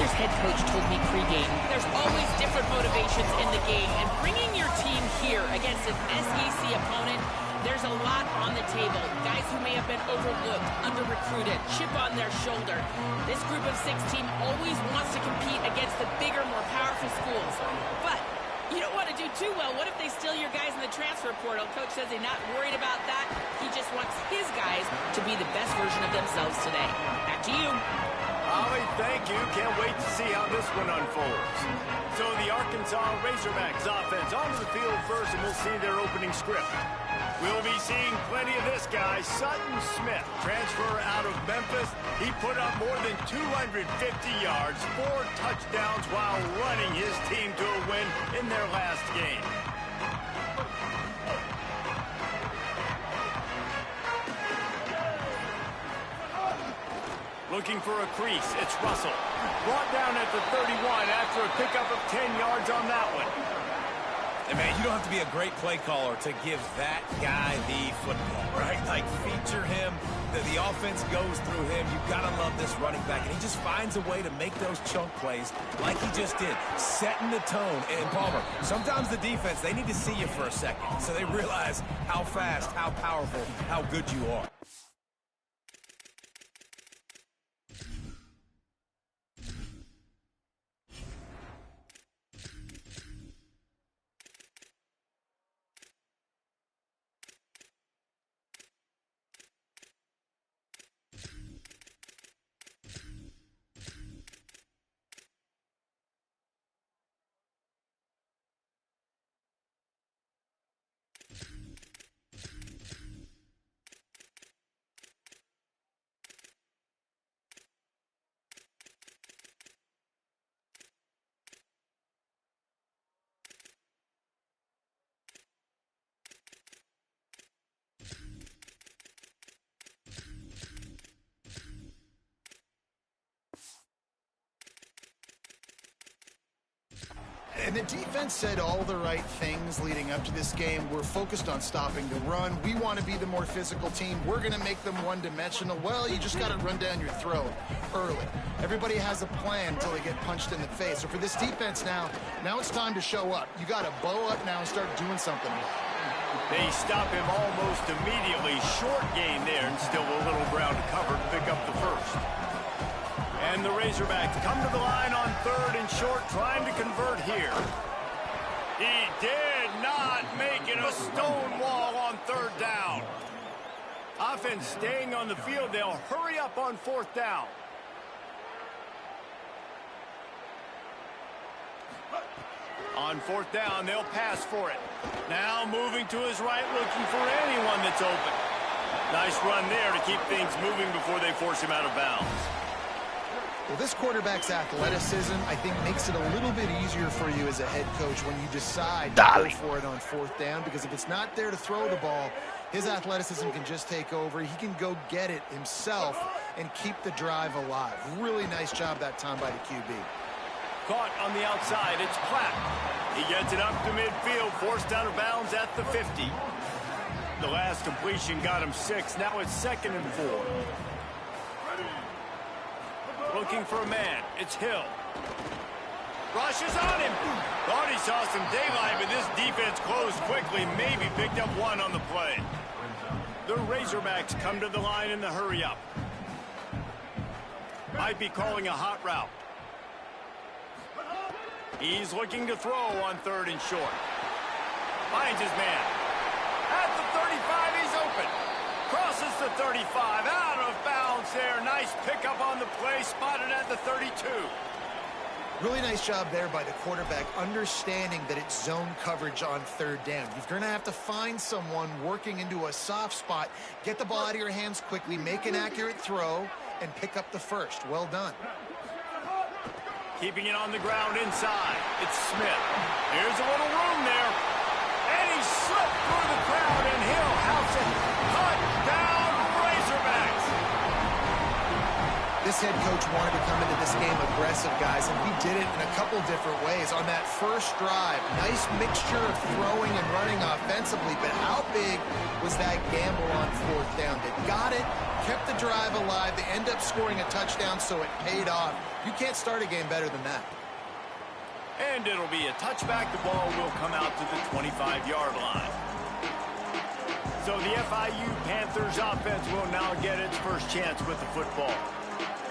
Panthers head coach told me pregame, there's always different motivations in the game, and bringing your team here against an SEC opponent, there's a lot on the table. Guys who may have been overlooked, under-recruited, chip on their shoulder. This group of 6 team always wants to compete against the bigger, more powerful schools. But you don't want to do too well. What if they steal your guys in the transfer portal? Coach says he's not worried about that. He just wants his guys to be the best version of themselves today. Back to you. Ollie, thank you. Can't wait to see how this one unfolds. So the Arkansas Razorbacks offense onto the field first, and we'll see their opening script. We'll be seeing plenty of this guy, Sutton Smith, transfer out of Memphis. He put up more than 250 yards, 4 touchdowns while running his team to a win in their last game. Looking for a crease, it's Russell. Brought down at the 31 after a pickup of 10 yards on that one. And man, you don't have to be a great play caller to give that guy the football, right? Like, feature him. The offense goes through him. You've got to love this running back. And he just finds a way to make those chunk plays like he just did, setting the tone. And Palmer, sometimes the defense, they need to see you for a second so they realize how fast, how powerful, how good you are. And the defense said all the right things leading up to this game. We're focused on stopping the run. We want to be the more physical team. We're going to make them one-dimensional. Well, you just got to run down your throat early. Everybody has a plan until they get punched in the face. So for this defense now it's time to show up. You got to bow up now and start doing something. They stop him almost immediately. Short gain there, and still a little ground to cover to pick up the first. And the Razorbacks come to the line on 3rd and short, trying to convert here. He did not make it a stone wall on 3rd down. Offense staying on the field. They'll hurry up on 4th down. On 4th down, they'll pass for it. Now moving to his right, looking for anyone that's open. Nice run there to keep things moving before they force him out of bounds. Well, this quarterback's athleticism, I think, makes it a little bit easier for you as a head coach when you decide to go for it on 4th down, because if it's not there to throw the ball, his athleticism can just take over. He can go get it himself and keep the drive alive. Really nice job that time by the QB. Caught on the outside, it's Platt. He gets it up to midfield, forced out of bounds at the 50. The last completion got him 6. Now it's 2nd and 4. Looking for a man. It's Hill. Rushes on him. Thought he saw some daylight, but this defense closed quickly. Maybe picked up 1 on the play. The Razorbacks come to the line in the hurry-up. Might be calling a hot route. He's looking to throw on 3rd and short. Finds his man. At the 35, he's open. Crosses the 35, out of bounds there. Nice pickup on the play, spotted at the 32. Really nice job there by the quarterback, understanding that it's zone coverage on 3rd down. You're going to have to find someone working into a soft spot, get the ball out of your hands quickly, make an accurate throw, and pick up the first. Well done. Keeping it on the ground inside. It's Smith. Here's a little room there. And he slipped through the crowd, and Hill house it. Touchdown, Razorbacks. This head coach wanted to come into this game aggressive, guys, and we did it in a couple different ways. On that first drive, nice mixture of throwing and running offensively, but how big was that gamble on fourth down? They got it, kept the drive alive, they end up scoring a touchdown, so it paid off. You can't start a game better than that. And it'll be a touchback. The ball will come out to the 25-yard line. So the FIU Panthers offense will now get its first chance with the football.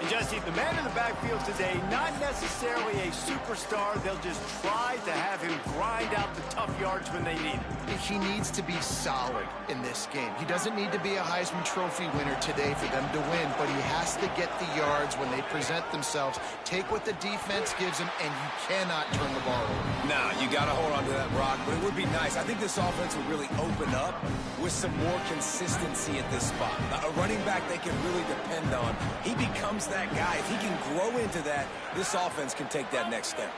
And Jesse, the man in the backfield today, not necessarily a superstar. They'll just try to have him grind out the tough yards when they need it. He needs to be solid in this game. He doesn't need to be a Heisman Trophy winner today for them to win, but he has to get the yards when they present themselves. Take what the defense gives him, and you cannot turn the ball over. Nah, you got to hold on to that rock, but it would be nice. I think this offense would really open up with some more consistency at this spot. A running back they can really depend on. He becomes that guy. If he can grow into that, this offense can take that next step.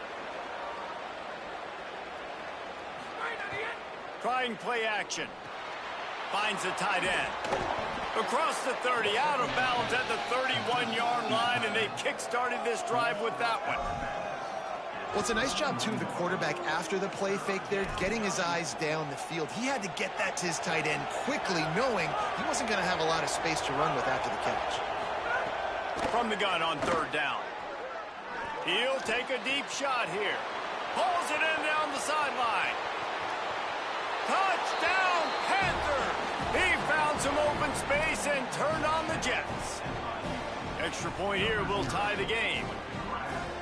Trying play action. Finds the tight end. Across the 30, out of bounds at the 31-yard line, and they kick-started this drive with that one. Well, it's a nice job, too, of the quarterback after the play fake there, getting his eyes down the field. He had to get that to his tight end quickly, knowing he wasn't going to have a lot of space to run with after the catch. From the gun on third down. He'll take a deep shot here. Pulls it in down the sideline. Touchdown, Panther! He found some open space and turned on the Jets. Extra point here will tie the game.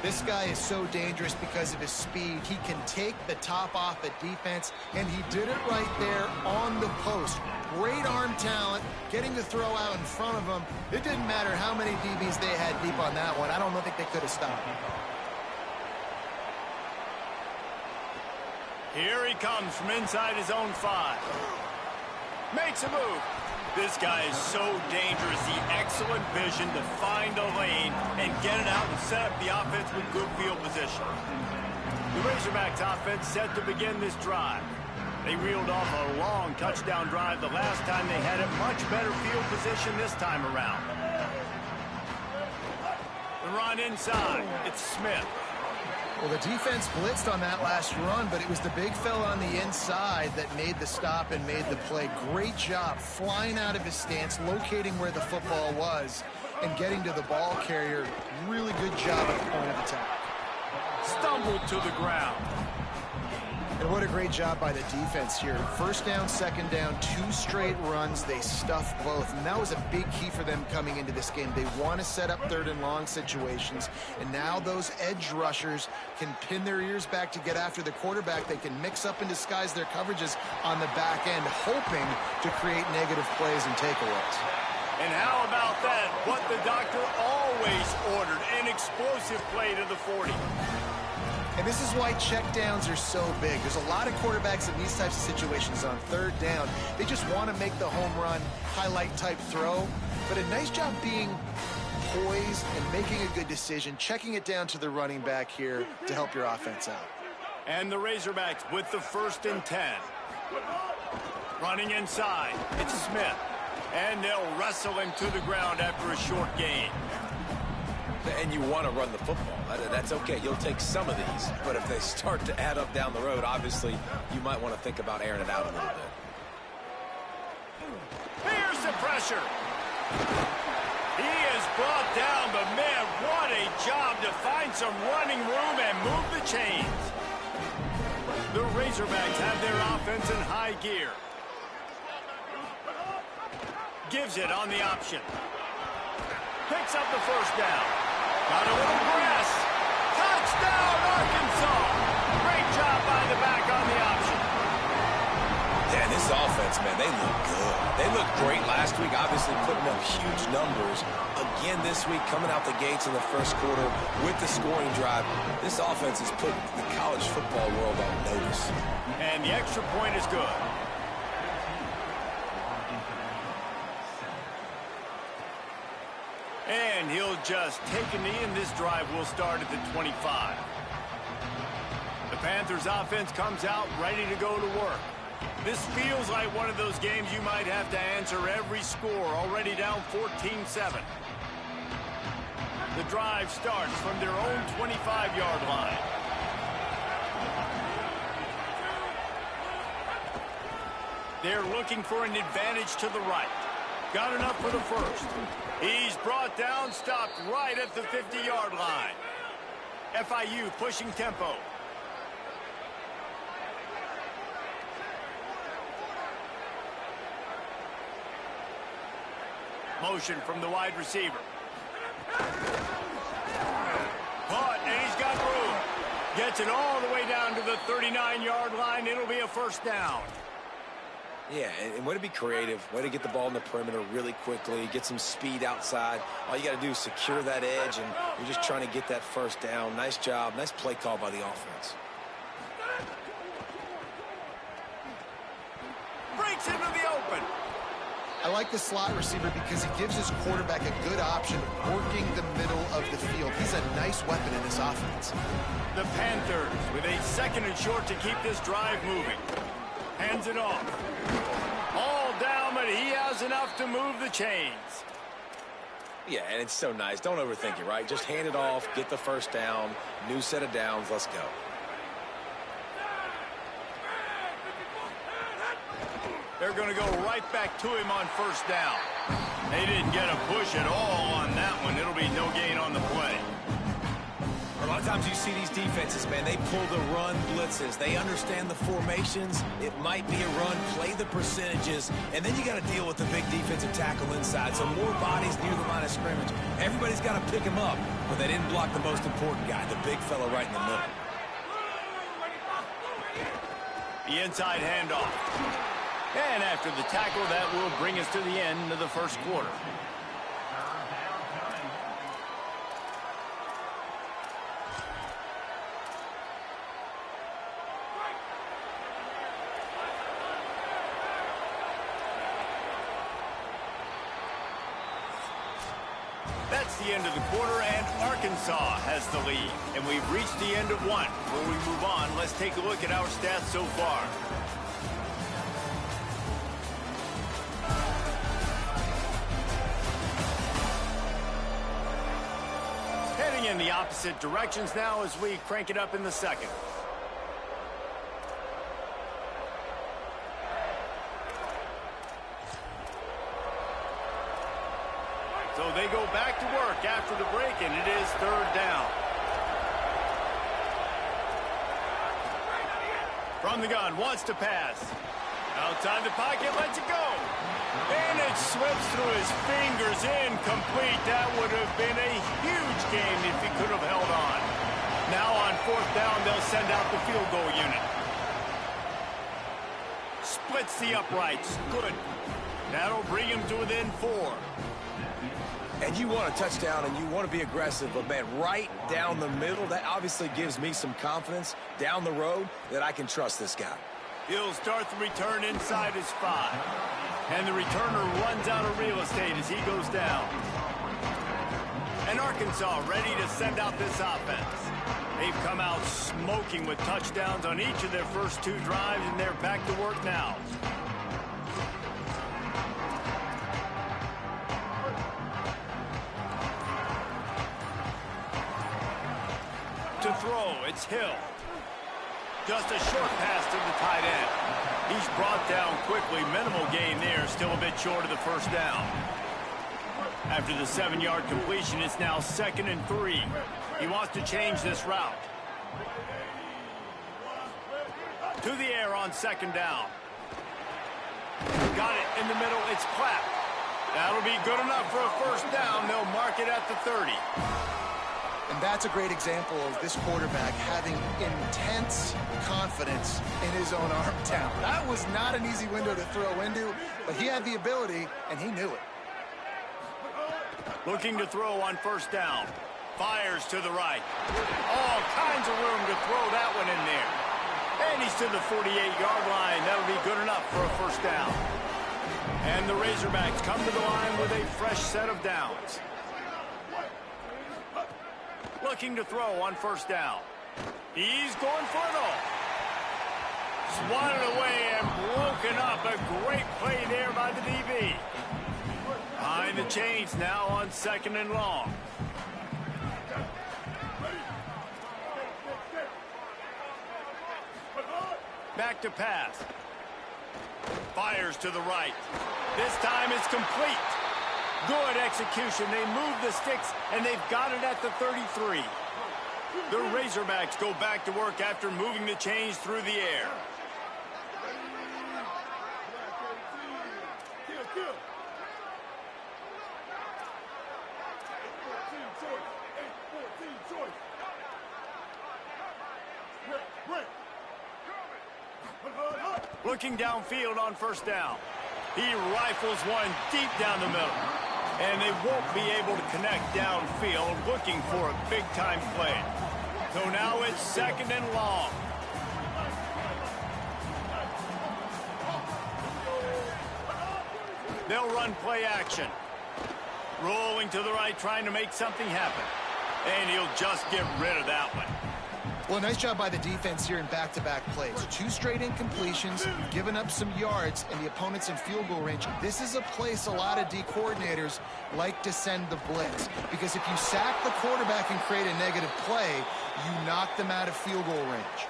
This guy is so dangerous because of his speed. He can take the top off a defense, and he did it right there on the post. Great arm talent, getting the throw out in front of him. It didn't matter how many DBs they had deep on that one. I don't think they could have stopped him. Here he comes from inside his own 5. Makes a move. This guy is so dangerous. The excellent vision to find a lane and get it out and set up the offense with good field position. The Razorbacks offense set to begin this drive. They reeled off a long touchdown drive the last time they had a much better field position this time around. The run inside. It's Smith. Well, the defense blitzed on that last run, but it was the big fella on the inside that made the stop and made the play. Great job flying out of his stance, locating where the football was, and getting to the ball carrier. Really good job at the point of attack. Stumbled to the ground. And what a great job by the defense here. First down, second down, 2 straight runs. They stuffed both. And that was a big key for them coming into this game. They want to set up third and long situations. And now those edge rushers can pin their ears back to get after the quarterback. They can mix up and disguise their coverages on the back end, hoping to create negative plays and takeaways. And how about that? What the doctor always ordered, an explosive play to the 40. And this is why checkdowns are so big. There's a lot of quarterbacks in these types of situations on third down. They just want to make the home run, highlight type throw. But a nice job being poised and making a good decision, checking it down to the running back here to help your offense out. And the Razorbacks with the 1st and 10. Running inside, it's Smith. And they'll wrestle him to the ground after a short gain. And you want to run the football. That's okay. You'll take some of these. But if they start to add up down the road, obviously, you might want to think about airing it out a little bit. Here's the pressure. He is brought down, but man, what a job to find some running room and move the chains. The Razorbacks have their offense in high gear. Gives it on the option. Picks up the first down. Got a little press. Touchdown, Arkansas. Great job by the back on the option. Yeah, this offense, man, they look good. They looked great last week, obviously putting up huge numbers. Again this week, coming out the gates in the first quarter with the scoring drive. This offense has put the college football world on notice. And the extra point is good. And he'll just take a knee, and this drive will start at the 25. The Panthers offense comes out ready to go to work. This feels like one of those games you might have to answer every score, already down 14-7. The drive starts from their own 25-yard line. They're looking for an advantage to the right. Got enough for the first. He's brought down, stopped right at the 50-yard line. FIU pushing tempo. Motion from the wide receiver. Caught, and he's got room. Gets it all the way down to the 39-yard line. It'll be a first down. Yeah, and way to be creative, way to get the ball in the perimeter really quickly, get some speed outside. All you got to do is secure that edge, and you're just trying to get that first down. Nice job, nice play call by the offense. Breaks into the open. I like the slot receiver because he gives his quarterback a good option working the middle of the field. He's a nice weapon in this offense. The Panthers with a second and short to keep this drive moving. Hands it off. All down, but he has enough to move the chains. Yeah, and it's so nice. Don't overthink it, right? Just hand it off, get the first down, new set of downs, let's go. They're going to go right back to him on first down. They didn't get a push at all on that one. It'll be no gain on the play. A lot of times you see these defenses, man, they pull the run blitzes. They understand the formations. It might be a run, play the percentages, and then you got to deal with the big defensive tackle inside. So more bodies near the line of scrimmage. Everybody's got to pick him up, but they didn't block the most important guy, the big fella right in the middle. The inside handoff. And after the tackle, that will bring us to the end of the first quarter. That's the end of the quarter, and Arkansas has the lead. And we've reached the end of one. Before we move on, let's take a look at our stats so far. Heading in the opposite directions now as we crank it up in the second. So they go back to work after the break, and it is third down. From the gun, wants to pass. Outside the pocket, lets it go. And it slips through his fingers, incomplete. That would have been a huge game if he could have held on. Now on fourth down, they'll send out the field goal unit. Splits the uprights. Good. That'll bring him to within 4. And you want a touchdown and you want to be aggressive, but man, right down the middle, that obviously gives me some confidence down the road that I can trust this guy. He'll start the return inside his 5. And the returner runs out of real estate as he goes down. And Arkansas ready to send out this offense. They've come out smoking with touchdowns on each of their first 2 drives, and they're back to work now. To throw, it's Hill. Just a short pass to the tight end. He's brought down quickly. Minimal gain there. Still a bit short of the first down. After the 7-yard completion, it's now 2nd and 3. He wants to change this route. To the air on 2nd down. Got it in the middle. It's Clapp. That'll be good enough for a first down. They'll mark it at the 30. And that's a great example of this quarterback having intense confidence in his own arm talent. That was not an easy window to throw into, but he had the ability, and he knew it. Looking to throw on first down. Fires to the right. All kinds of room to throw that one in there. And he's to the 48-yard line. That'll be good enough for a first down. And the Razorbacks come to the line with a fresh set of downs. Looking to throw on first down. He's going for it all. Swatted away and broken up. A great play there by the DB. Behind the chains now on 2nd and long. Back to pass. Fires to the right. This time it's complete. Good execution. They move the sticks, and they've got it at the 33. The Razorbacks go back to work after moving the chains through the air. Looking downfield on first down. He rifles one deep down the middle. And they won't be able to connect downfield, looking for a big-time play. So now it's second and long. They'll run play action. Rolling to the right, trying to make something happen. And he'll just get rid of that one. Well, nice job by the defense here in back-to-back plays. 2 straight incompletions, giving up some yards, and the opponent's in field goal range. This is a place a lot of D coordinators like to send the blitz, because if you sack the quarterback and create a negative play, you knock them out of field goal range.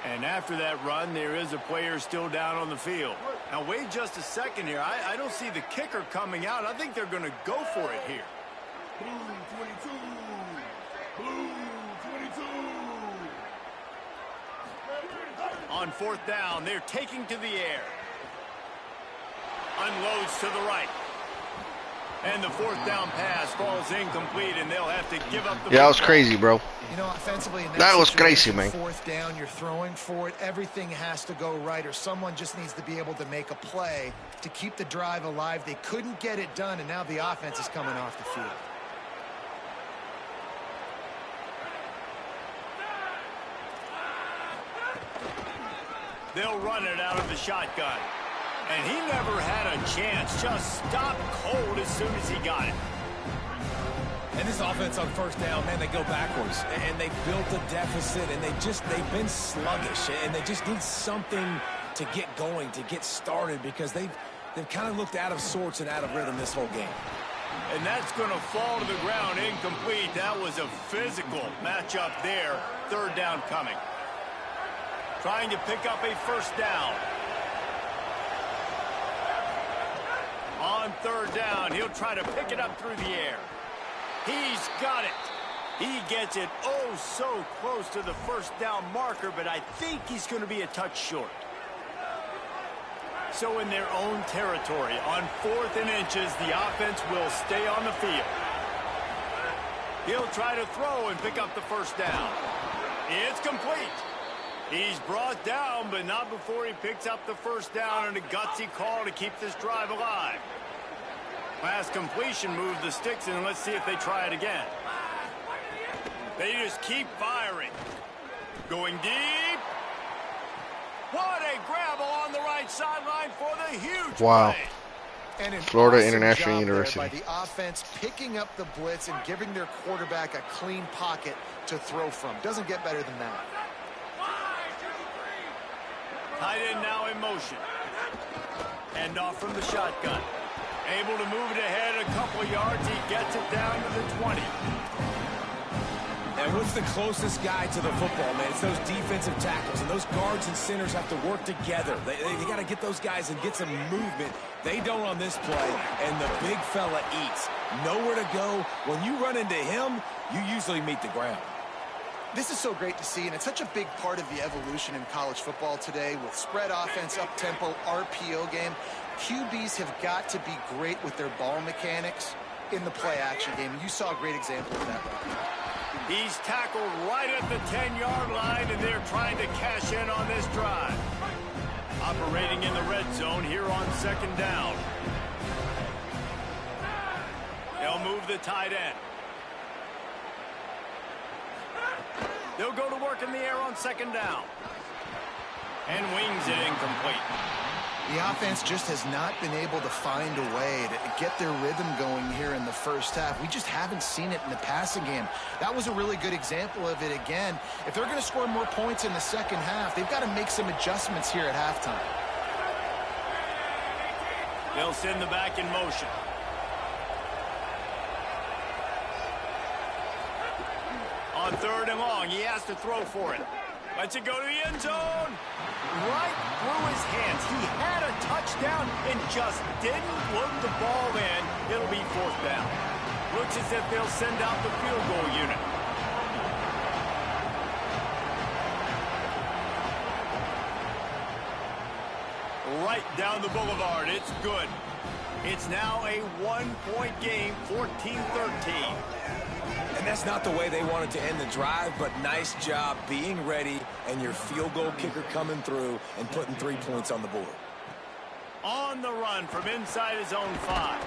And after that run, there is a player still down on the field. Now, wait just a second here. I don't see the kicker coming out. I think they're going to go for it here. Blue 22. Blue 22. On fourth down, they're taking to the air. Unloads to the right. And the fourth down pass falls incomplete, and they'll have to give up the Yeah, that was crazy, bro. You know, offensively, in That was situation, crazy, man. Fourth down, you're throwing for it. Everything has to go right, or someone just needs to be able to make a play to keep the drive alive. They couldn't get it done, and now the offense is coming off the field. They'll run it out of the shotgun. And he never had a chance. Just stopped cold as soon as he got it. And this offense on first down, man, they go backwards. And they built a deficit, and they've been sluggish. And they just need something to get going, to get started, because they've kind of looked out of sorts and out of rhythm this whole game. And that's going to fall to the ground incomplete. That was a physical matchup there. Third down coming. Trying to pick up a first down. On third down, he'll try to pick it up through the air. He's got it. He gets it oh so close to the first down marker, but I think he's going to be a touch short. So in their own territory, on 4th and inches, the offense will stay on the field. He'll try to throw and pick up the first down. It's complete. He's brought down, but not before he picks up the first down, and a gutsy call to keep this drive alive. Pass completion moves the sticks, and let's see if they try it again. They just keep firing. Going deep. What a grab along the right sideline for the huge Wow. play. And an Florida awesome International job there University. by the offense picking up the blitz and giving their quarterback a clean pocket to throw from. Doesn't get better than that. Tight end now in motion. End off from the shotgun. Able to move it ahead a couple of yards. He gets it down to the 20. And what's the closest guy to the football, man? It's those defensive tackles, and those guards and centers have to work together. They got to get those guys and get some movement. They don't on this play, and the big fella eats. Nowhere to go. When you run into him, you usually meet the ground. This is so great to see, and it's such a big part of the evolution in college football today with spread offense, up-tempo, RPO game. QBs have got to be great with their ball mechanics in the play-action game. You saw a great example of that. He's tackled right at the 10-yard line, and they're trying to cash in on this drive. Operating in the red zone here on second down. They'll move the tight end. They'll go to work in the air on second down. And wings it incomplete. The offense just has not been able to find a way to get their rhythm going here in the first half. We just haven't seen it in the passing game. That was a really good example of it again. If they're going to score more points in the second half, they've got to make some adjustments here at halftime. They'll send the back in motion. On third and long, he has to throw for it. Lets it go to the end zone. Right through his hands. He had a touchdown and just didn't load the ball in. It'll be 4th down. Looks as if they'll send out the field goal unit. Right down the boulevard. It's good. It's now a 1-point game, 14-13. And that's not the way they wanted to end the drive, but nice job being ready and your field goal kicker coming through and putting 3 points on the board. On the run from inside his own 5.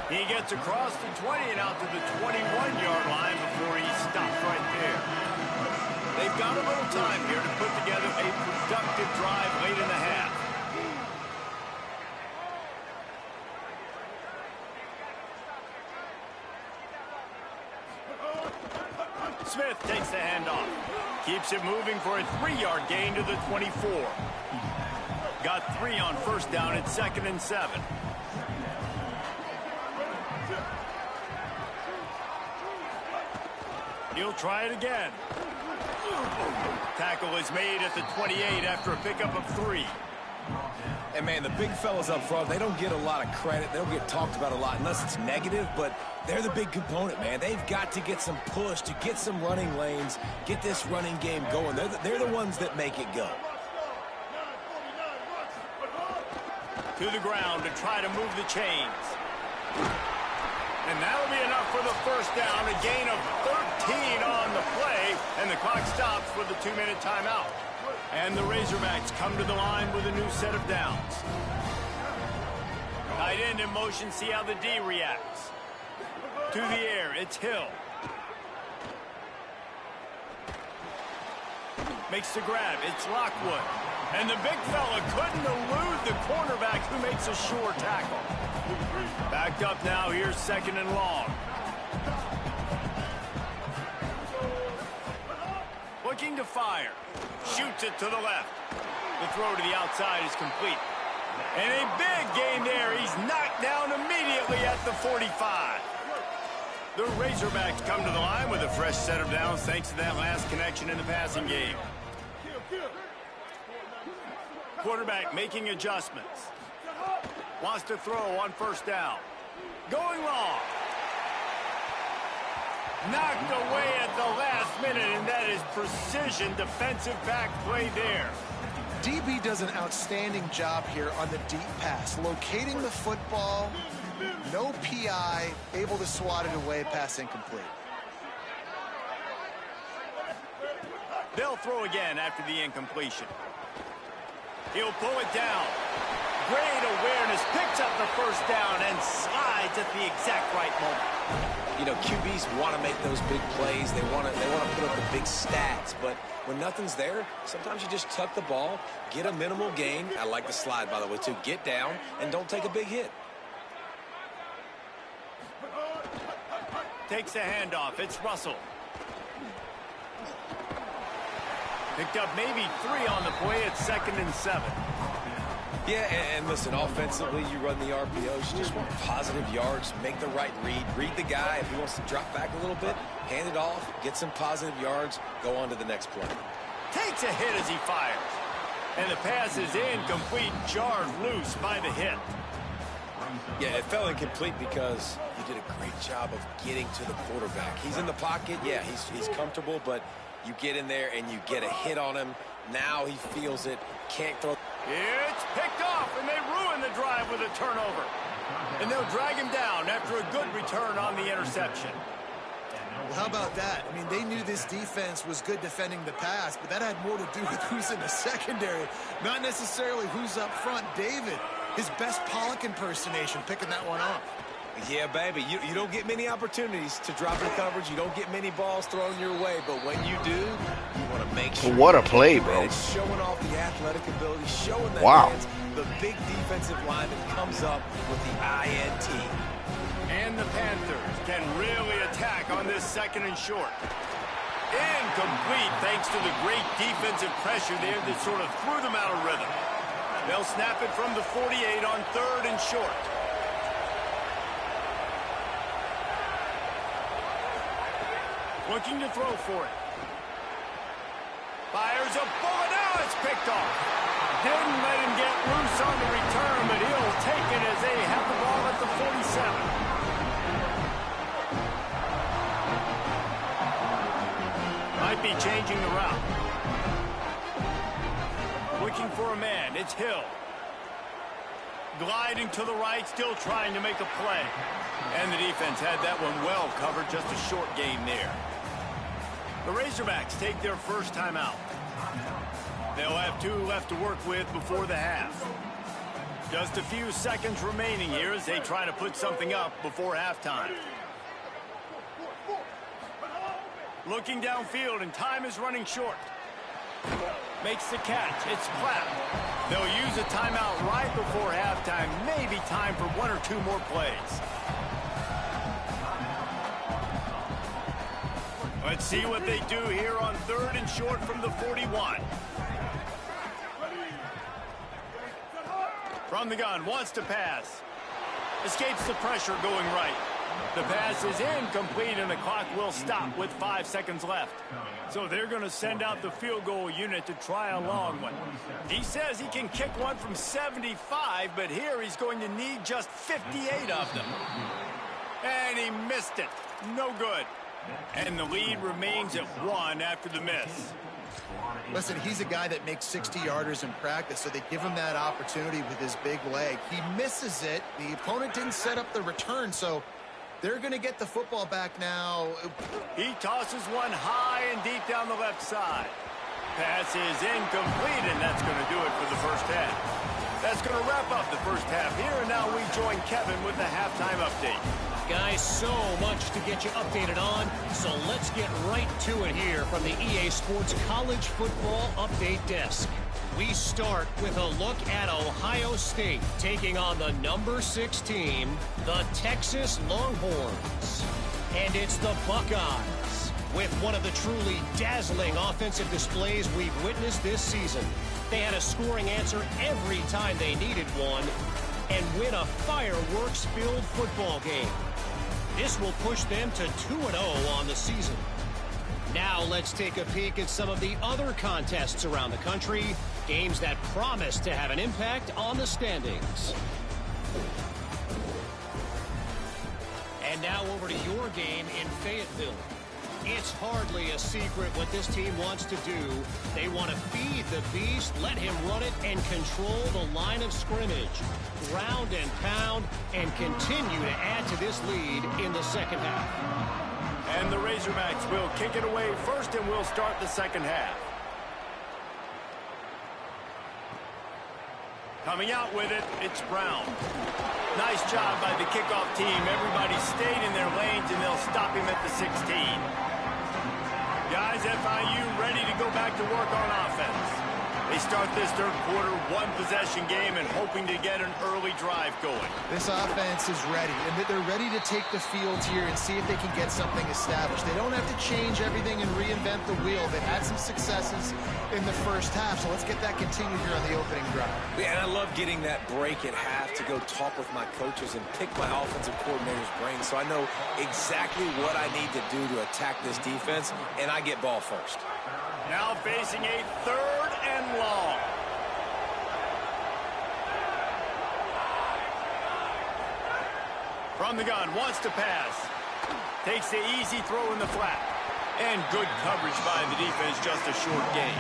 He gets across the 20 and out to the 21-yard line before he stops right there. They've got a little time here to put together a productive drive late in the half. Smith takes the handoff. Keeps it moving for a 3-yard gain to the 24. Got 3 on 1st down at 2nd and 7. He'll try it again. Tackle is made at the 28 after a pickup of 3. And, man, the big fellas up front, they don't get a lot of credit. They don't get talked about a lot unless it's negative, but they're the big component, man. They've got to get some push, to get some running lanes, get this running game going. They're the ones that make it go. To the ground to try to move the chains. And that'll be enough for the 1st down, a gain of 13 on the play, and the clock stops for the 2-minute timeout. And the Razorbacks come to the line with a new set of downs. Tight end in motion, see how the D reacts. To the air, it's Hill. Makes the grab, it's Lockwood. And the big fella couldn't elude the cornerback who makes a sure tackle. Backed up now, here's 2nd and long. Looking to fire. Shoots it to the left. The throw to the outside is complete. And a big gain there. He's knocked down immediately at the 45. The Razorbacks come to the line with a fresh set of downs thanks to that last connection in the passing game. Quarterback making adjustments. Wants to throw on 1st down. Going long. Knocked away at the last minute, and that is precision defensive back play there. DB does an outstanding job here on the deep pass, locating the football, no PI, able to swat it away, pass incomplete. They'll throw again after the incompletion. He'll pull it down. Great awareness, picks up the 1st down and slides at the exact right moment. You know, QBs want to make those big plays. They want to put up the big stats. But when nothing's there, sometimes you just tuck the ball, get a minimal gain. I like the slide, by the way, too. Get down and don't take a big hit. Takes a handoff. It's Russell. Picked up maybe 3 on the play at 2nd and 7. Yeah, and listen, offensively, you run the RPOs. You just want positive yards, make the right read. Read the guy. If he wants to drop back a little bit, hand it off, get some positive yards, go on to the next play. Takes a hit as he fires. And the pass is incomplete, jarred loose by the hit. Yeah, it fell incomplete because you did a great job of getting to the quarterback. He's in the pocket. Yeah, he's comfortable, but you get in there and you get a hit on him. Now he feels it, can't throw. It's picked off, and they ruin the drive with a turnover. And they'll drag him down after a good return on the interception. Well, how about that? I mean, they knew this defense was good defending the pass, but that had more to do with who's in the secondary, not necessarily who's up front. David, his best Pollock impersonation, picking that one off. Yeah, baby, you don't get many opportunities to drop in coverage. You don't get many balls thrown your way, but when you do, you want to make sure. What a play, bro. Showing off the athletic ability, showing the wow. hands, the big defensive line that comes up with the INT. And the Panthers can really attack on this 2nd and short. Incomplete thanks to the great defensive pressure there that sort of threw them out of rhythm. They'll snap it from the 48 on 3rd and short. Looking to throw for it. Fires a bullet. Now it's picked off. Didn't let him get loose on the return, but he'll take it as they have the ball at the 47. Might be changing the route. Looking for a man. It's Hill. Gliding to the right, still trying to make a play. And the defense had that one well covered, just a short game there. The Razorbacks take their first time out. They'll have 2 left to work with before the half. Just a few seconds remaining here as they try to put something up before halftime. Looking downfield, and time is running short. Makes the catch. It's Platt. They'll use a timeout right before halftime. Maybe time for 1 or 2 more plays. Let's see what they do here on 3rd and short from the 41. From the gun, wants to pass. Escapes the pressure going right. The pass is incomplete, and the clock will stop with 5 seconds left. So they're going to send out the field goal unit to try a long one. He says he can kick one from 75, but here he's going to need just 58 of them. And he missed it. No good. And the lead remains at 1 after the miss. Listen, he's a guy that makes 60-yarders in practice, so they give him that opportunity with his big leg. He misses it. The opponent didn't set up the return, so they're going to get the football back now. He tosses one high and deep down the left side. Pass is incomplete, and that's going to do it for the first half. That's going to wrap up the first half here, and now we join Kevin with the halftime update. Guys, so much to get you updated on, so let's get right to it here from the EA Sports College Football Update Desk. We start with a look at Ohio State taking on the number 6 team, the Texas Longhorns. And it's the Buckeyes with one of the truly dazzling offensive displays we've witnessed this season. They had a scoring answer every time they needed one and win a fireworks-filled football game. This will push them to 2-0 on the season. Now let's take a peek at some of the other contests around the country, games that promise to have an impact on the standings. And now over to your game in Fayetteville. It's hardly a secret what this team wants to do. They want to feed the beast, let him run it, and control the line of scrimmage. Ground and pound, and continue to add to this lead in the second half. And the Razorbacks will kick it away first, and we'll start the second half. Coming out with it, it's Brown. Nice job by the kickoff team. Everybody stayed in their lanes, and they'll stop him at the 16. Guys, FIU ready to go back to work on offense. They start this third quarter, 1-possession game, and hoping to get an early drive going. This offense is ready, and they're ready to take the field here and see if they can get something established. They don't have to change everything and reinvent the wheel. They've had some successes in the first half, so let's get that continued here on the opening drive. Yeah, and I love getting that break at half to go talk with my coaches and pick my offensive coordinator's brain so I know exactly what I need to do to attack this defense, and I get ball first. Now facing a 3rd and long. From the gun, wants to pass. Takes the easy throw in the flat. And good coverage by the defense, just a short gain.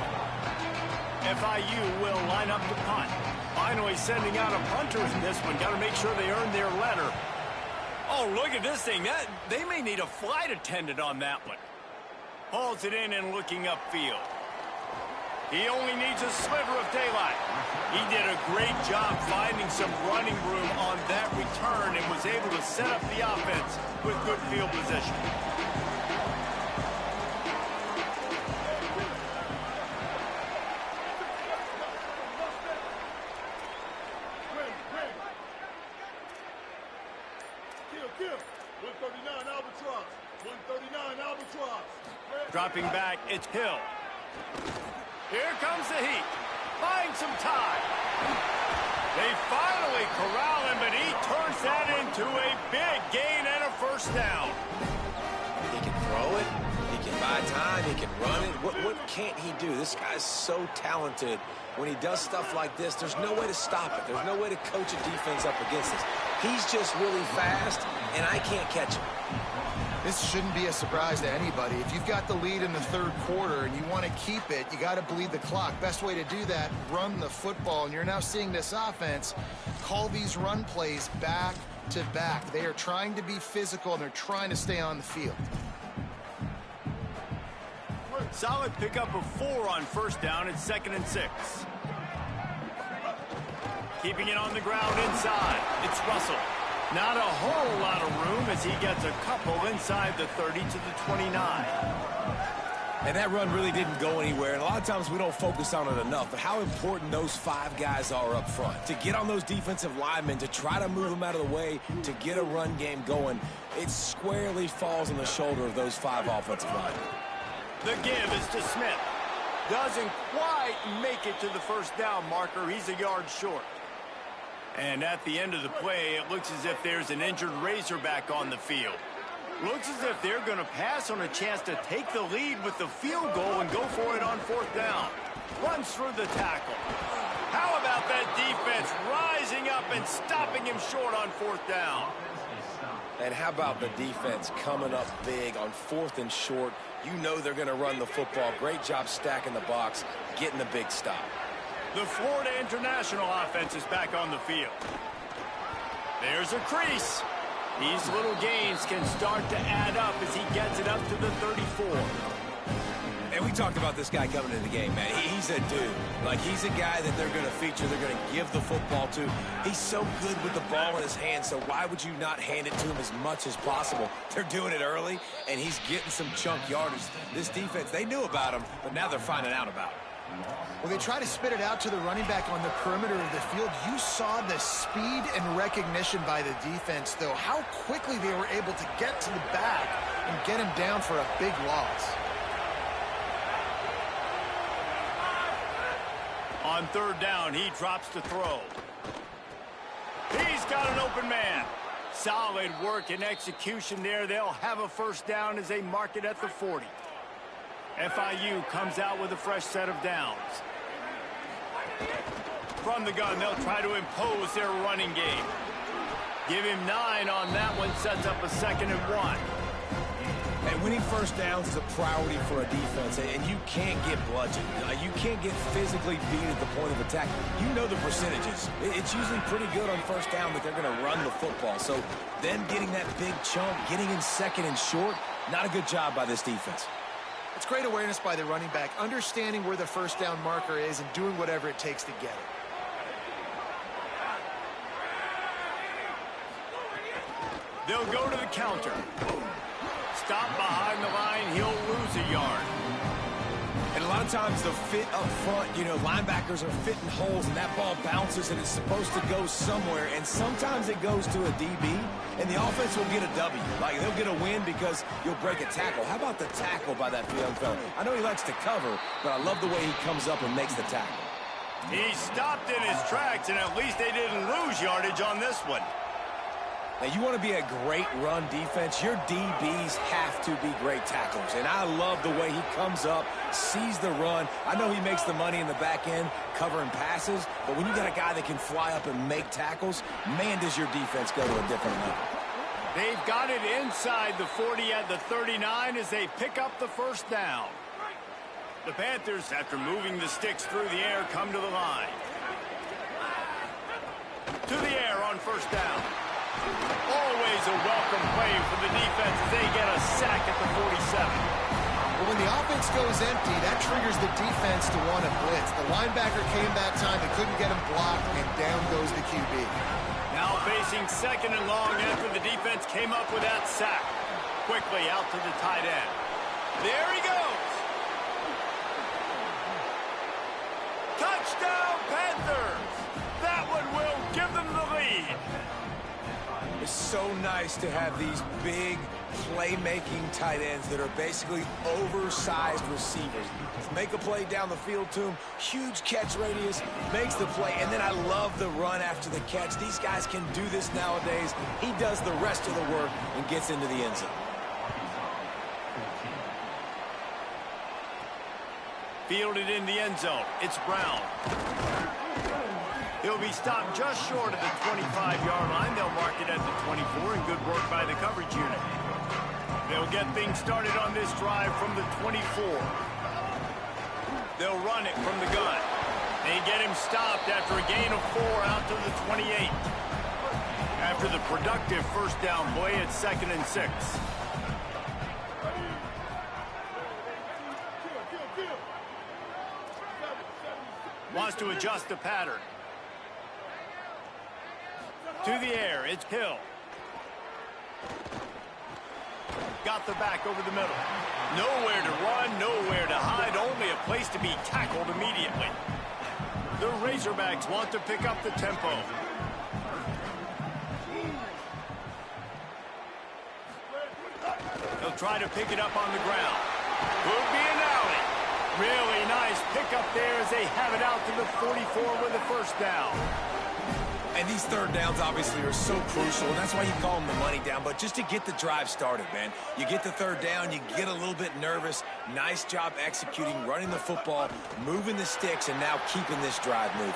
FIU will line up to punt. Finally sending out a punter in this one. Got to make sure they earn their letter. Oh, look at this thing. They may need a flight attendant on that one. Hauls it in and looking upfield. He only needs a sliver of daylight. He did a great job finding some running room on that return and was able to set up the offense with good field position. Kill. 139 Albatross. 139 Albatross. Dropping back, it's Hill. Here comes the heat. Buying some time. They finally corral him, but he turns that into a big gain and a first down. He can throw it. He can buy time. He can run it. What can't he do? This guy's so talented. When he does stuff like this, there's no way to stop it. There's no way to coach a defense up against this. He's just really fast, and I can't catch him. This shouldn't be a surprise to anybody. If you've got the lead in the third quarter and you want to keep it, you got to bleed the clock. Best way to do that, run the football. And you're now seeing this offense call these run plays back to back. They are trying to be physical, and they're trying to stay on the field. Solid pickup of 4 on first down. It's 2nd and 6. Keeping it on the ground inside. It's Russell. Not a whole lot of room as he gets a couple inside the 30 to the 29. And that run really didn't go anywhere. And a lot of times we don't focus on it enough. But how important those 5 guys are up front. To get on those defensive linemen, to try to move them out of the way, to get a run game going, it squarely falls on the shoulder of those 5 offensive linemen. The give is to Smith. Doesn't quite make it to the first down marker. He's a yard short. And at the end of the play, it looks as if there's an injured Razorback on the field. Looks as if they're going to pass on a chance to take the lead with the field goal and go for it on 4th down. Runs through the tackle. How about that defense rising up and stopping him short on 4th down? And how about the defense coming up big on 4th and short? You know they're going to run the football. Great job stacking the box, getting the big stop. The Florida International offense is back on the field. There's a crease. These little gains can start to add up as he gets it up to the 34. And we talked about this guy coming into the game, man. He's a dude. Like, he's a guy that they're going to feature, they're going to give the football to. He's so good with the ball in his hand, so why would you not hand it to him as much as possible? They're doing it early, and he's getting some chunk yardage. This defense, they knew about him, but now they're finding out about him. Well, they try to spit it out to the running back on the perimeter of the field. You saw the speed and recognition by the defense, though, how quickly they were able to get to the back and get him down for a big loss. On 3rd down, he drops to throw. He's got an open man. Solid work and execution there. They'll have a first down as they mark it at the 40. FIU comes out with a fresh set of downs. From the gun, they'll try to impose their running game. Give him 9 on that one, sets up a 2nd and 1. And winning first downs is a priority for a defense, and you can't get bludgeoned. You can't get physically beat at the point of attack. You know the percentages. It's usually pretty good on first down that they're going to run the football. So them getting that big chunk, getting in 2nd and short, not a good job by this defense. It's great awareness by the running back, understanding where the first down marker is and doing whatever it takes to get it. They'll go to the counter. Stop behind the line, he'll lose a yard. And a lot of times the fit up front, you know, linebackers are fitting holes and that ball bounces and it's supposed to go somewhere. And sometimes it goes to a DB and the offense will get a W. Like, they'll get a win because you'll break a tackle. How about the tackle by that young fella? I know he likes to cover, but I love the way he comes up and makes the tackle. He stopped in his tracks, and at least they didn't lose yardage on this one. Now, you want to be a great run defense, your DBs have to be great tacklers. And I love the way he comes up, sees the run. I know he makes the money in the back end covering passes, but when you got a guy that can fly up and make tackles, man, does your defense go to a different level. They've got it inside the 40 at the 39 as they pick up the first down. The Panthers, after moving the sticks through the air, come to the line. To the air on first down. Always a welcome play for the defense as they get a sack at the 47. Well, when the offense goes empty, that triggers the defense to want to blitz. The linebacker came that time, they couldn't get him blocked, and down goes the QB. Now facing 2nd and long after the defense came up with that sack. Quickly out to the tight end. There he goes. Touchdown, Panthers! That one will give them the lead. It's so nice to have these big playmaking tight ends that are basically oversized receivers. Make a play down the field to him, huge catch radius, makes the play, and then I love the run after the catch. These guys can do this nowadays. He does the rest of the work and gets into the end zone. Fielded in the end zone. It's Brown. He'll be stopped just short of the 25-yard line. They'll mark it at the 24, and good work by the coverage unit. They'll get things started on this drive from the 24. They'll run it from the gun. They get him stopped after a gain of 4 out to the 28. After the productive first down play, it's 2nd and 6. Wants to adjust the pattern. To the air, it's Hill. Got the back over the middle. Nowhere to run, nowhere to hide, only a place to be tackled immediately. The Razorbacks want to pick up the tempo. They'll try to pick it up on the ground. Could be an alley. Really nice pickup there as they have it out to the 44 with a first down. And these third downs obviously are so crucial, and that's why you call them the money down. But just to get the drive started, man, you get the third down, you get a little bit nervous. Nice job executing, running the football, moving the sticks, and now keeping this drive moving.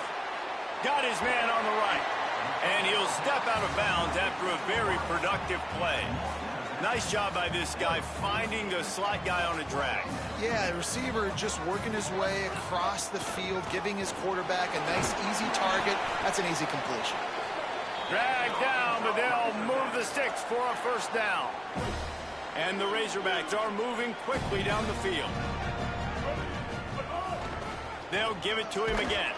Got his man on the right, and he'll step out of bounds after a very productive play. Nice job by this guy finding the slot guy on a drag. Yeah, the receiver just working his way across the field, giving his quarterback a nice, easy target. That's an easy completion. Drag down, but they'll move the sticks for a first down. And the Razorbacks are moving quickly down the field. They'll give it to him again.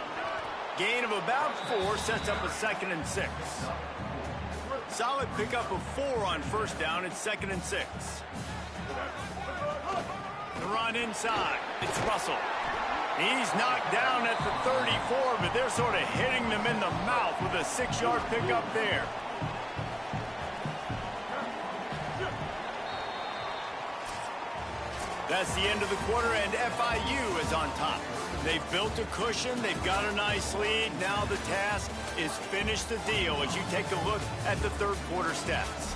Gain of about 4 sets up a 2nd and 6. Solid pickup of 4 on first down. It's 2nd and 6. The run inside. It's Russell. He's knocked down at the 34, but they're sort of hitting them in the mouth with a 6-yard pickup there. That's the end of the quarter, and FIU is on top. They've built a cushion. They've got a nice lead. Now the task is finish the deal as you take a look at the third quarter stats.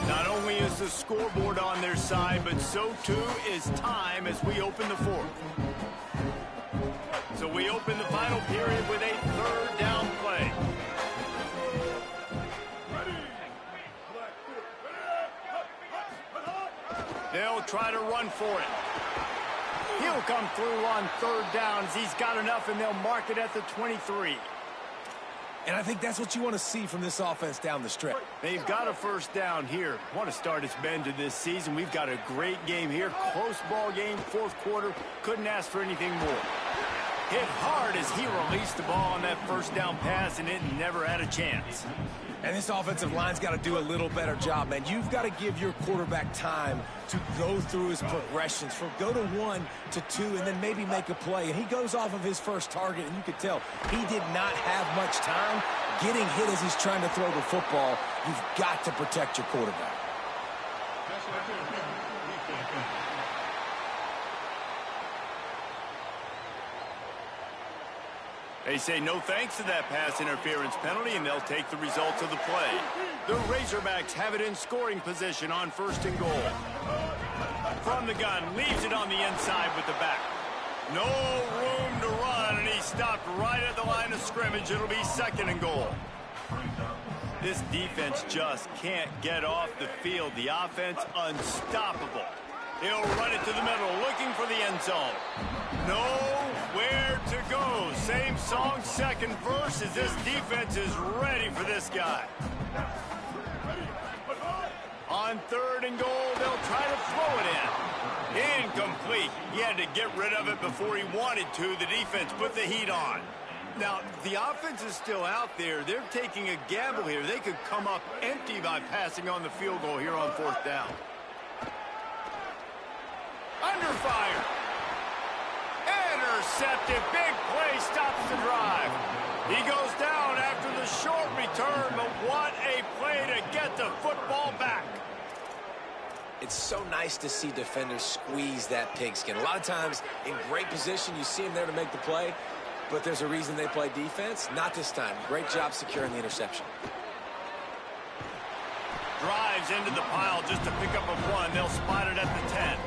Not only is the scoreboard on their side, but so too is time as we open the fourth. So we open the final period with a third down play. They'll try to run for it. He'll come through on third down as he's got enough, and they'll mark it at the 23. And I think that's what you want to see from this offense down the stretch. They've got a first down here. What a start it's been to this season. We've got a great game here. Close ball game, fourth quarter. Couldn't ask for anything more. Hit hard as he released the ball on that first down pass, and it never had a chance. And this offensive line's got to do a little better job, man. You've got to give your quarterback time to go through his progressions from go to 1 to 2 and then maybe make a play. And he goes off of his first target, and you could tell he did not have much time getting hit as he's trying to throw the football. You've got to protect your quarterback. They say no thanks to that pass interference penalty, and they'll take the results of the play. The Razorbacks have it in scoring position on first and goal. From the gun, leaves it on the inside with the back. No room to run, and he stopped right at the line of scrimmage. It'll be 2nd and goal. This defense just can't get off the field. The offense unstoppable. He'll run it to the middle, looking for the end zone. Nowhere to go. Same song, second verse, as this defense is ready for this guy. On 3rd and goal, they'll try to throw it in. Incomplete. He had to get rid of it before he wanted to. The defense put the heat on. Now, the offense is still out there. They're taking a gamble here. They could come up empty by passing on the field goal here on 4th down. Under fire. Intercepted. Big play stops the drive. He goes down after the short return, but what a play to get the football back. It's so nice to see defenders squeeze that pigskin. A lot of times in great position, you see them there to make the play, but there's a reason they play defense. Not this time. Great job securing the interception. Drives into the pile just to pick up a 1. and they'll spot it at the 10.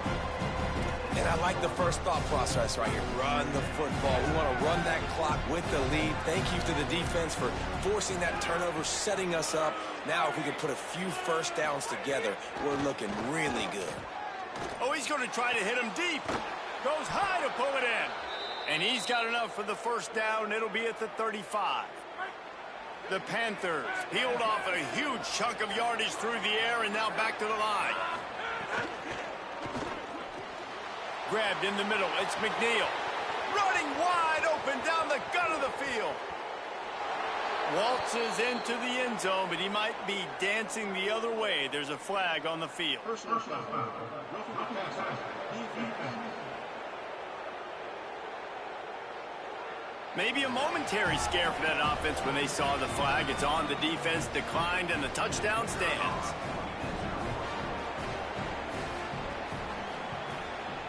And I like the first thought process right here. Run the football. We want to run that clock with the lead. Thank you to the defense for forcing that turnover, setting us up. Now, if we can put a few first downs together, we're looking really good. Oh, he's going to try to hit him deep. Goes high to pull it in. And he's got enough for the first down. It'll be at the 35. The Panthers peeled off a huge chunk of yardage through the air and now back to the line. Grabbed in the middle. It's McNeil. Running wide open down the gut of the field. Waltzes into the end zone, but he might be dancing the other way. There's a flag on the field. Maybe a momentary scare for that offense when they saw the flag. It's on. The defense declined, and the touchdown stands.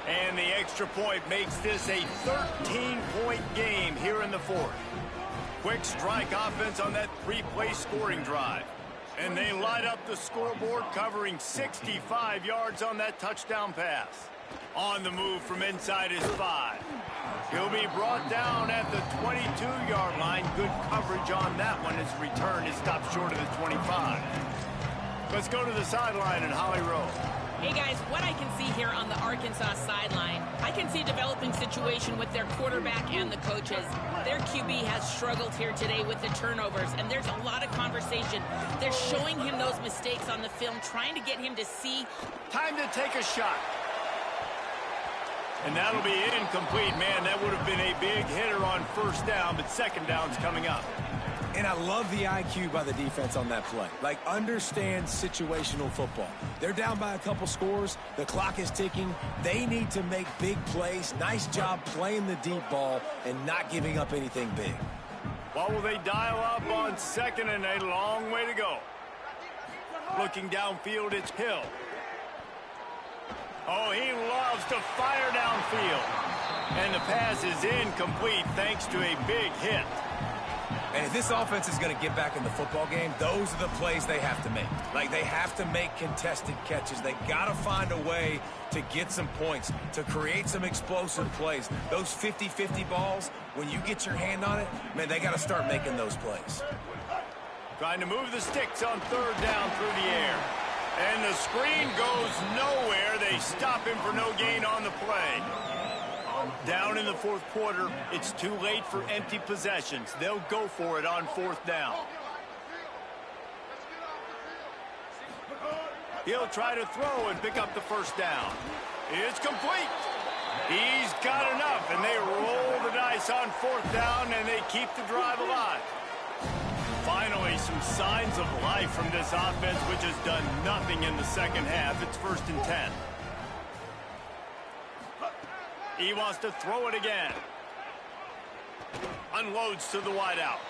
And the extra point makes this a 13-point game here in the fourth. Quick strike offense on that three-play scoring drive. And they light up the scoreboard, covering 65 yards on that touchdown pass. On the move from inside his 5. He'll be brought down at the 22-yard line. Good coverage on that one. His return is stopped short of the 25. Let's go to the sideline in Holly Rowe. Hey guys, what I can see here on the Arkansas sideline, I can see a developing situation with their quarterback and the coaches. Their QB has struggled here today with the turnovers, and there's a lot of conversation. They're showing him those mistakes on the film, trying to get him to see. Time to take a shot. And that'll be incomplete. Man, that would have been a big hitter on first down, but second down's coming up. And I love the IQ by the defense on that play. Like, understand situational football. They're down by a couple scores. The clock is ticking. They need to make big plays. Nice job playing the deep ball and not giving up anything big. What will they dial up on second and a long way to go? Looking downfield, it's Hill. Oh, he loves to fire downfield. And the pass is incomplete thanks to a big hit. And if this offense is going to get back in the football game, those are the plays they have to make. Like, they have to make contested catches. They got to find a way to get some points, to create some explosive plays. Those 50-50 balls, when you get your hand on it, man, they got to start making those plays. Trying to move the sticks on third down through the air. And the screen goes nowhere. They stop him for no gain on the play. Down in the fourth quarter, it's too late for empty possessions. They'll go for it on fourth down. He'll try to throw and pick up the first down. It's complete. He's got enough, and they roll the dice on fourth down, and they keep the drive alive. Finally, some signs of life from this offense, which has done nothing in the second half. It's 1st and 10. He wants to throw it again. Unloads to the wideout.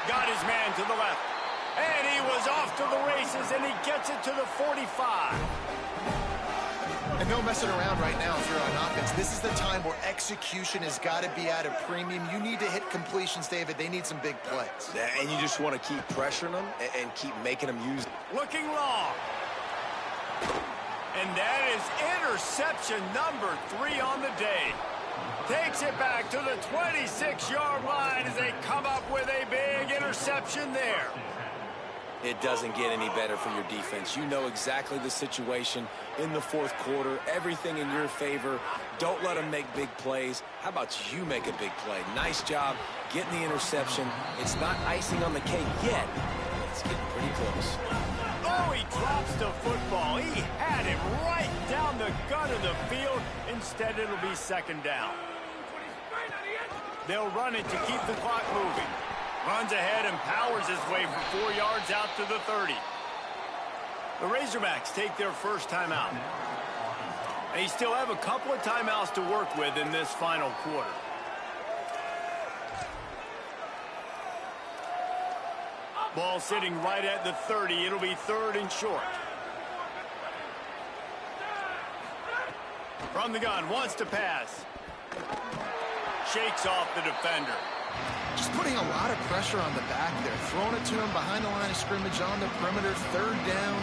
Got his man to the left. And he was off to the races, and he gets it to the 45. And no messing around right now if you're on offense. This is the time where execution has got to be at a premium. You need to hit completions, David. They need some big plays. And you just want to keep pressuring them and keep making them use it. Looking long. And that is interception number 3 on the day. Takes it back to the 26-yard line as they come up with a big interception there. It doesn't get any better for your defense. You know exactly the situation in the fourth quarter. Everything in your favor. Don't let them make big plays. How about you make a big play? Nice job getting the interception. It's not icing on the cake yet, but it's getting pretty close. Oh, he drops the football. He had him right down the gut of the field. Instead, it'll be second down. They'll run it to keep the clock moving. Runs ahead and powers his way for 4 yards out to the 30. The Razorbacks take their first timeout. They still have a couple of timeouts to work with in this final quarter. Ball sitting right at the 30. It'll be 3rd and short. From the gun, wants to pass. Shakes off the defender. Just putting a lot of pressure on the back there. Throwing it to him behind the line of scrimmage on the perimeter. 3rd down.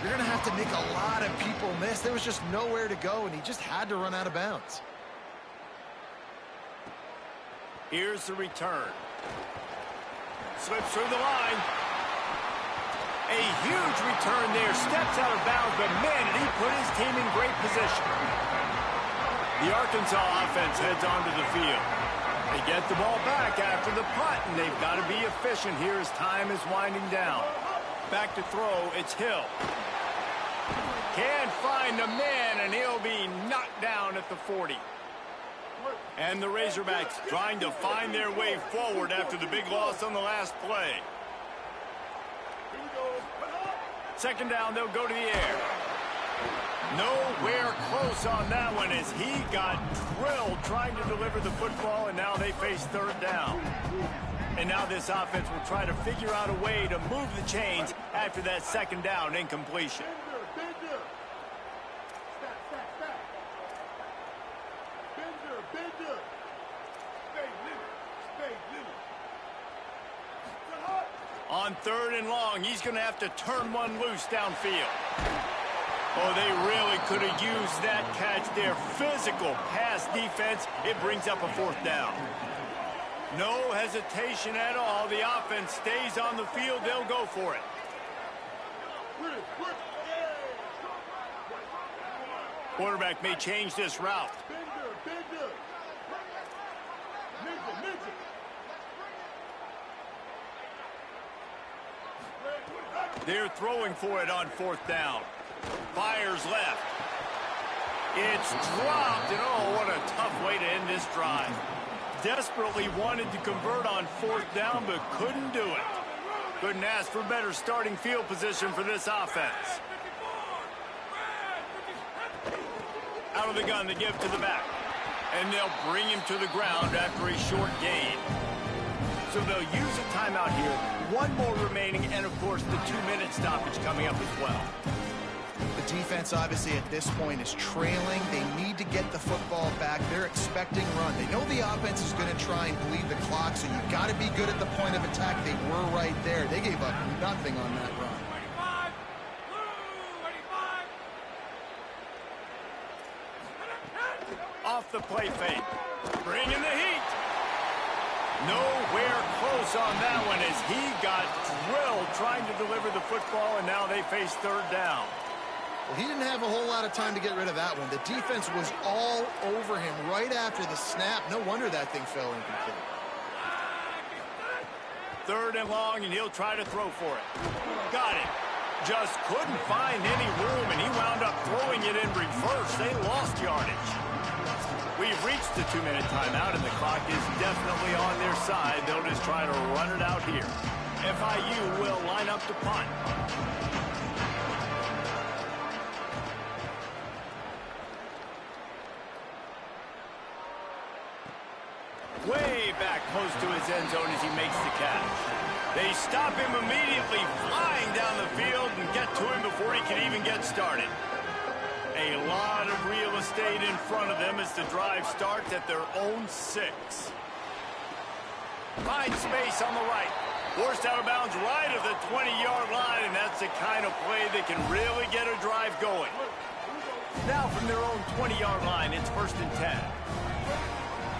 you're going to have to make a lot of people miss. There was just nowhere to go, and he just had to run out of bounds. Here's the return. Slips through the line. A huge return there. Steps out of bounds, but man, did he put his team in great position. The Arkansas offense heads onto the field. They get the ball back after the punt, and they've got to be efficient here as time is winding down. Back to throw, it's Hill. Can't find a man, and he'll be knocked down at the 40. And the Razorbacks trying to find their way forward after the big loss on the last play. Second down, they'll go to the air. Nowhere close on that one as he got drilled trying to deliver the football, and now they face third down. And now this offense will try to figure out a way to move the chains after that second down incompletion. On third and long, he's going to have to turn one loose downfield. Oh, they really could have used that catch there. Physical pass defense. It brings up a fourth down. No hesitation at all. The offense stays on the field. They'll go for it. Quarterback may change this route. They're throwing for it on fourth down. Fires left. It's dropped, and oh, what a tough way to end this drive. Desperately wanted to convert on fourth down, but couldn't do it. Couldn't ask for better starting field position for this offense. Out of the gun, they give to the back. And they'll bring him to the ground after a short gain. So they'll use a timeout here. One more remaining, and of course the 2-minute stoppage coming up as well. The defense obviously at this point is trailing. They need to get the football back. They're expecting run. They know the offense is going to try and bleed the clock, so you've got to be good at the point of attack. They were right there. They gave up nothing on that run. Off the play fake. Bringing the heat. Nowhere close on that one as he got drilled trying to deliver the football, and now they face third down. Well, he didn't have a whole lot of time to get rid of that one. The defense was all over him right after the snap. No wonder that thing fell incomplete. Third and long, and he'll try to throw for it. Got it. Just couldn't find any room, and he wound up throwing it in reverse. They lost yardage. We've reached the 2-minute timeout, and the clock is definitely on their side. They'll just try to run it out here. FIU will line up to punt. Way back close to his end zone as he makes the catch. They stop him immediately, flying down the field, and get to him before he can even get started. A lot of real estate in front of them as the drive starts at their own 6. Finds space on the right. Forced out of bounds right at the 20-yard line, and that's the kind of play that can really get a drive going. Now from their own 20-yard line, it's 1st and 10.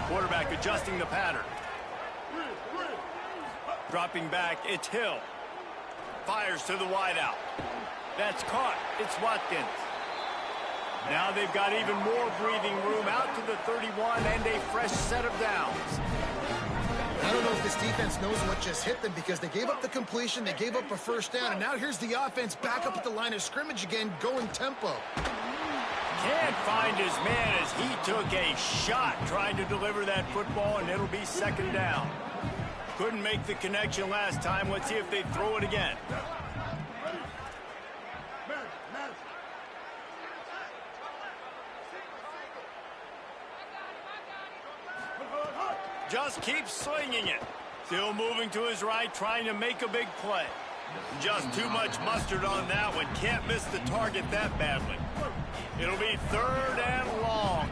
Quarterback adjusting the pattern. Dropping back, it's Hill. Fires to the wideout. That's caught. It's Watkins. Now they've got even more breathing room out to the 31 and a fresh set of downs. I don't know if this defense knows what just hit them because they gave up the completion, they gave up a first down, and now here's the offense back up at the line of scrimmage again, going tempo. Can't find his man as he took a shot trying to deliver that football, and it'll be second down. Couldn't make the connection last time. Let's see if they throw it again. Just keeps slinging it. Still moving to his right, trying to make a big play. Just too much mustard on that one. Can't miss the target that badly. It'll be third and long.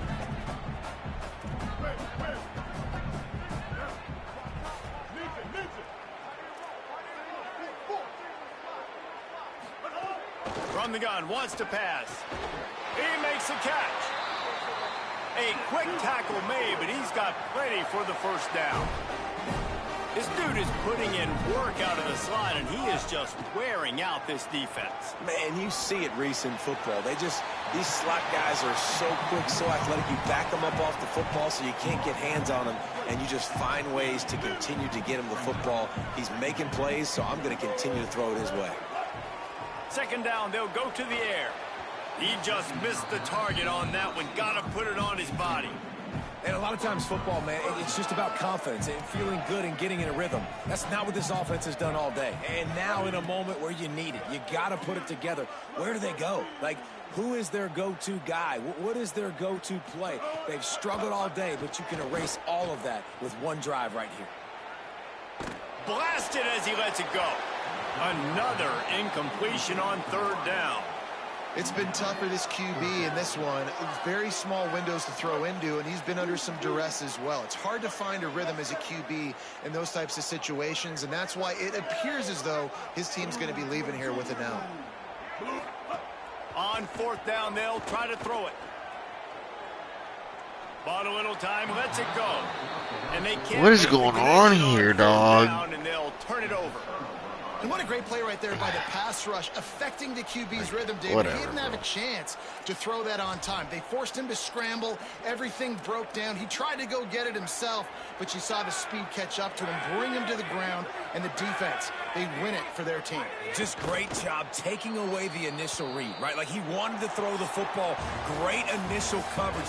On the gun, wants to pass. He makes a catch. A quick tackle made, but he's got plenty for the first down. This dude is putting in work out of the slot, and he is just wearing out this defense. Man, you see it, Reese, in football. These slot guys are so quick, so athletic. You back them up off the football so you can't get hands on them, and you just find ways to continue to get him the football. He's making plays, so I'm going to continue to throw it his way. Second down, they'll go to the air. He just missed the target on that one. Got to put it on his body. And a lot of times football, man, it's just about confidence and feeling good and getting in a rhythm. That's not what this offense has done all day. And now in a moment where you need it, you got to put it together. Where do they go? Like, who is their go-to guy? What is their go-to play? They've struggled all day, but you can erase all of that with one drive right here. Blasted as he lets it go. Another incompletion on third down. It's been tough for this QB in this one. Very small windows to throw into, and he's been under some duress as well. It's hard to find a rhythm as a QB in those types of situations, and that's why it appears as though his team's going to be leaving here with it now. On fourth down, they'll try to throw it. Bought a little time, lets it go. And they can't. What is going on here, dog? And they'll turn it over. And what a great play right there by the pass rush, affecting the QB's rhythm, David. Whatever. He didn't have a chance to throw that on time. They forced him to scramble. Everything broke down. He tried to go get it himself, but you saw the speed catch up to him, bring him to the ground, and the defense, they win it for their team. Just great job taking away the initial read, right? Like he wanted to throw the football. Great initial coverage.